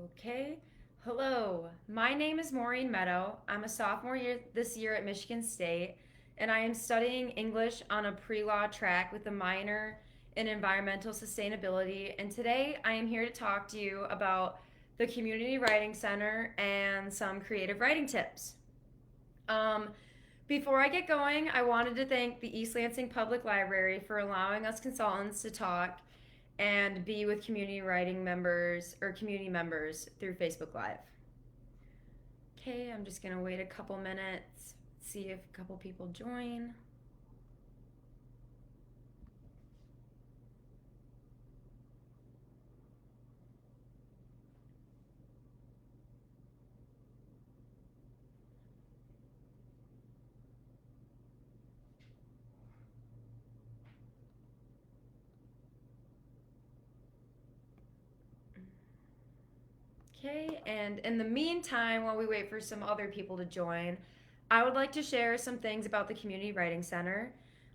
Okay. Hello, my name is Maureen Meadow. I'm a sophomore this year at Michigan State, and I am studying English on a pre-law track with a minor in environmental sustainability. And today I am here to talk to you about the Community Writing Center and some creative writing tips. Um, Before I get going, I wanted to thank the East Lansing Public Library for allowing us consultants to talk and be with community writing members or community members through Facebook Live. Okay, I'm just gonna wait a couple minutes, see if a couple people join. Okay, and in the meantime, while we wait for some other people to join, I would like to share some things about the Community Writing Center.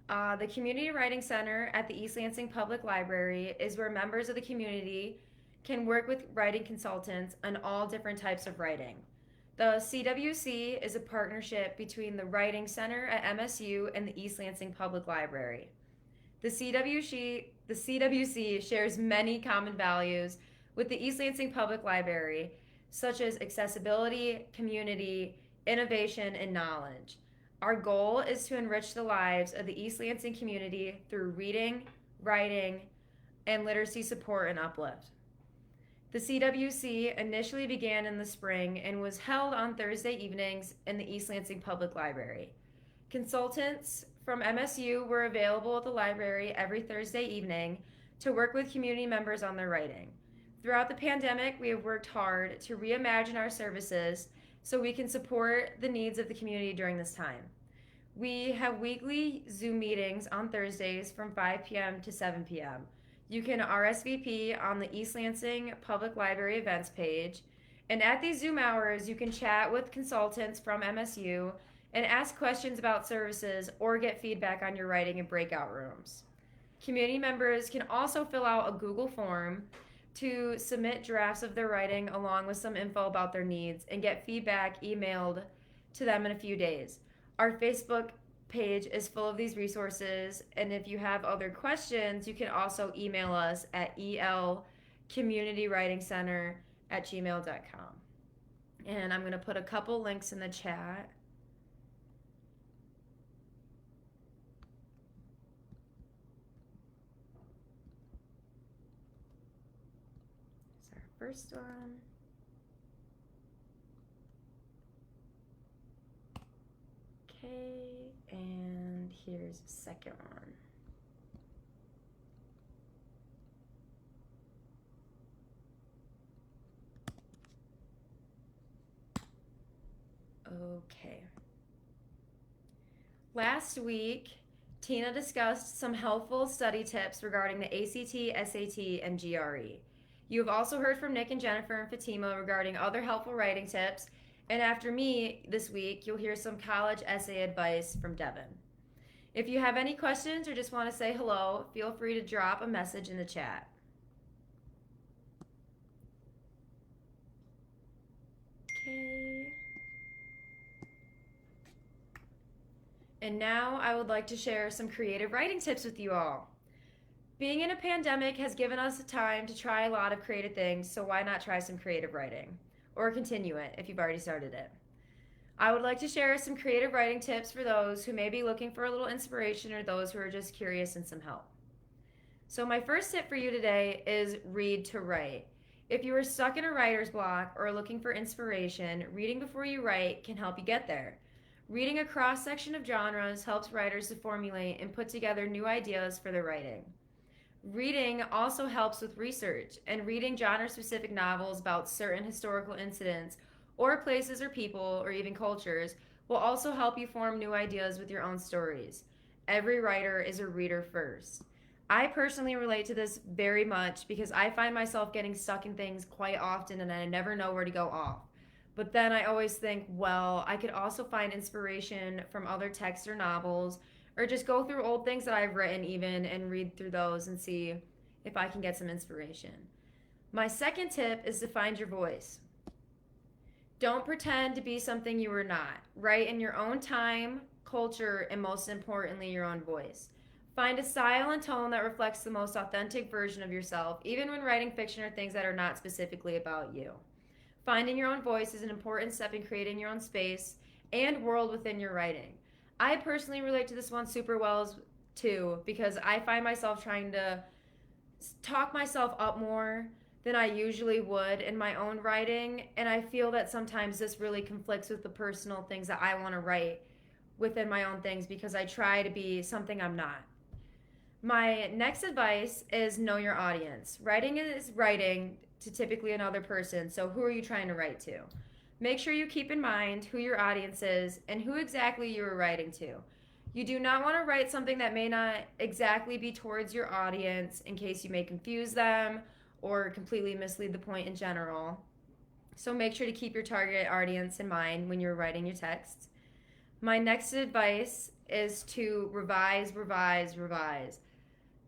The Community Writing Center at the East Lansing Public Library is where members of the community can work with writing consultants on all different types of writing. The CWC is a partnership between the Writing Center at MSU and the East Lansing Public Library. The CWC shares many common values with the East Lansing Public Library, such as accessibility, community, innovation, and knowledge. Our goal is to enrich the lives of the East Lansing community through reading, writing, and literacy support and uplift. The CWC initially began in the spring and was held on Thursday evenings in the East Lansing Public Library. Consultants from MSU were available at the library every Thursday evening to work with community members on their writing. Throughout the pandemic, we have worked hard to reimagine our services so we can support the needs of the community during this time. We have weekly Zoom meetings on Thursdays from 5 p.m. to 7 p.m. You can RSVP on the East Lansing Public Library events page. And at these Zoom hours, you can chat with consultants from MSU and ask questions about services or get feedback on your writing in breakout rooms. Community members can also fill out a Google form to submit drafts of their writing along with some info about their needs and get feedback emailed to them in a few days. Our Facebook page is full of these resources, and if you have other questions, you can also email us at elcommunitywritingcenter@gmail.com. And I'm going to put a couple links in the chat. Here's our first one. Okay, and here's the second one. Okay. Last week, Tina discussed some helpful study tips regarding the ACT, SAT, and GRE. You have also heard from Nick and Jennifer and Fatima regarding other helpful writing tips, and after me this week, you'll hear some college essay advice from Devin. If you have any questions or just want to say hello, feel free to drop a message in the chat. Okay. And now I would like to share some creative writing tips with you all. Being in a pandemic has given us time to try a lot of creative things, so why not try some creative writing? Or continue it if you've already started it. I would like to share some creative writing tips for those who may be looking for a little inspiration or those who are just curious and some help. So my first tip for you today is read to write. If you are stuck in a writer's block or looking for inspiration, reading before you write can help you get there. Reading a cross-section of genres helps writers to formulate and put together new ideas for their writing. Reading also helps with research, and reading genre-specific novels about certain historical incidents or places or people or even cultures will also help you form new ideas with your own stories. Every writer is a reader first. I personally relate to this very much because I find myself getting stuck in things quite often and I never know where to go off. But then I always think, well, I could also find inspiration from other texts or novels, or just go through old things that I've written even and read through those and see if I can get some inspiration. My second tip is to find your voice. Don't pretend to be something you are not. Write in your own time, culture, and most importantly, your own voice. Find a style and tone that reflects the most authentic version of yourself, even when writing fiction or things that are not specifically about you. Finding your own voice is an important step in creating your own space and world within your writing. I personally relate to this one super well too, because I find myself trying to talk myself up more than I usually would in my own writing, and I feel that sometimes this really conflicts with the personal things that I want to write within my own things because I try to be something I'm not. My next advice is know your audience. Writing is writing to typically another person, so who are you trying to write to? Make sure you keep in mind who your audience is and who exactly you are writing to. You do not want to write something that may not exactly be towards your audience in case you may confuse them or completely mislead the point in general. So make sure to keep your target audience in mind when you're writing your text. My next advice is to revise, revise, revise.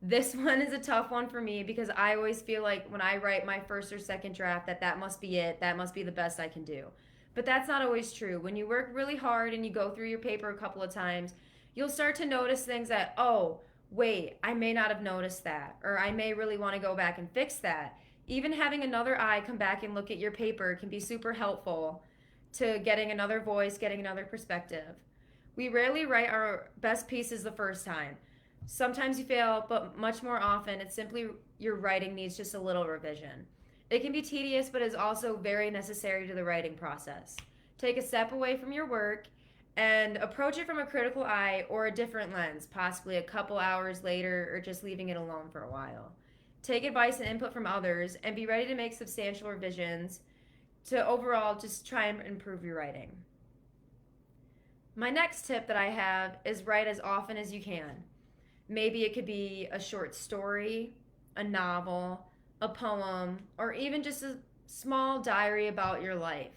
This one is a tough one for me because I always feel like when I write my first or second draft that must be it, that must be the best I can do. But that's not always true. When you work really hard and you go through your paper a couple of times, you'll start to notice things that, oh, wait, I may not have noticed that, or I may really want to go back and fix that. Even having another eye come back and look at your paper can be super helpful to getting another voice, getting another perspective. We rarely write our best pieces the first time. Sometimes you fail, but much more often it's simply your writing needs just a little revision. It can be tedious, but is also very necessary to the writing process. Take a step away from your work and approach it from a critical eye or a different lens, possibly a couple hours later or just leaving it alone for a while. Take advice and input from others and be ready to make substantial revisions to overall just try and improve your writing. My next tip that I have is write as often as you can. Maybe it could be a short story, a novel, a poem, or even just a small diary about your life.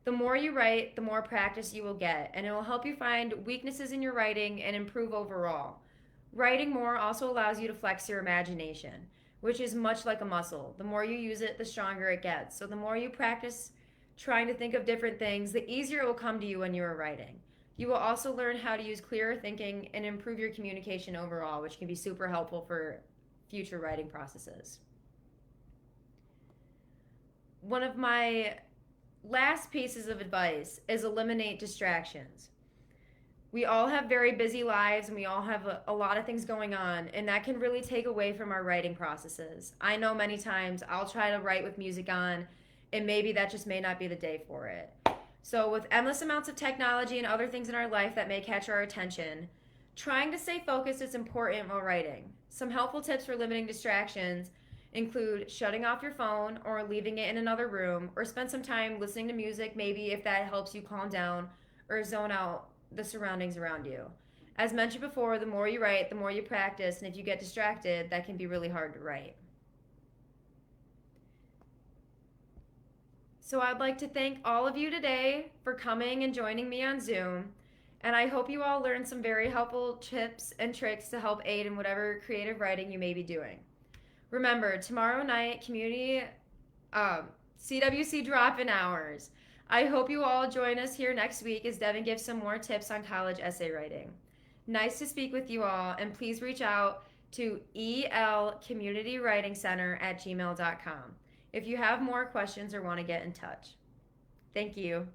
The more you write, the more practice you will get, and it will help you find weaknesses in your writing and improve overall. Writing more also allows you to flex your imagination, which is much like a muscle. The more you use it, the stronger it gets. So the more you practice trying to think of different things, the easier it will come to you when you are writing. You will also learn how to use clearer thinking and improve your communication overall, which can be super helpful for future writing processes. One of my last pieces of advice is eliminate distractions. We all have very busy lives and we all have a lot of things going on, and that can really take away from our writing processes. I know many times I'll try to write with music on, and maybe that just may not be the day for it. So, with endless amounts of technology and other things in our life that may catch our attention, trying to stay focused is important while writing. Some helpful tips for limiting distractions include shutting off your phone or leaving it in another room, or spend some time listening to music, maybe if that helps you calm down or zone out the surroundings around you. As mentioned before, the more you write, the more you practice, and if you get distracted, that can be really hard to write. So I'd like to thank all of you today for coming and joining me on Zoom, and I hope you all learned some very helpful tips and tricks to help aid in whatever creative writing you may be doing. Remember, tomorrow night, community CWC drop-in hours. I hope you all join us here next week as Devin gives some more tips on college essay writing. Nice to speak with you all, and please reach out to elcommunitywritingcenter@gmail.com if you have more questions or want to get in touch. Thank you.